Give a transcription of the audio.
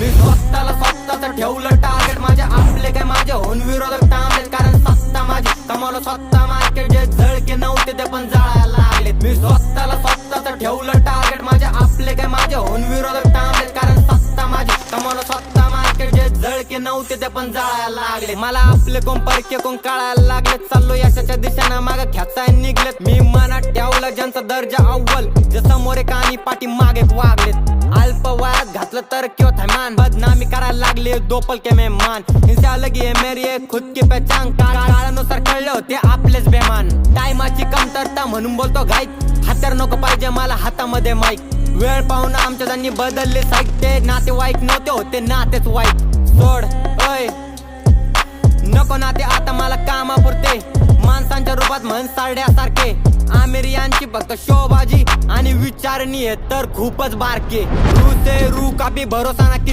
मी स्वतःच ठेवलं टार्गेट, माझ्या आपले काय माझे होऊन विरोधक थांबलेत. कारण सत्ता माझी कमावलं स्वतः मार्केट, जे झळके नव्हते ते पण जाळायला लागलेत. मी स्वतःच ठेवलं टार्गेट, माझ्या आपले काय माझे होऊन विरोधक थांबलेत. कारण सत्ता माझी कमावलं स्वतः मार्केट, जे झळके नव्हते ते पण जाळायला लागले. मला आपले कोण परके कोण कळायला लागलेत. चाललो यशाच्या दिशेनं मागे खेचाय निघलेत. मी मनात ठेवलं ज्यांचा दर्जा अव्वल, जे समोर एक आणि पाठी मागे वागलेत. अल्प वयात घातलं तर क्यों थैमान, बदनामी करायला लागले दोपल के मेहमान. इनसे अलग ही है मेरी एक खुद की पहचान, काळानुसार कळले होते आपलेच बेमान. टायमाची कमतरता म्हणून बोलतो घाईत, हातर नको पाहिजे मला हातामध्ये माईक. वेळ पाहून आमच्या त्यांनी बदलले साईक, ते नातेवाईक नव्हते होते नातेच वाईट. सोड अय नको नाते आता मला कामापुरते, माणसांच्या रूपात म्हण सारड्यासारखे. आमिर यांची फक्त शोबाजी आणि विचारणी आहे तर खूपच बारके. रू से रू का भी भरोसा ना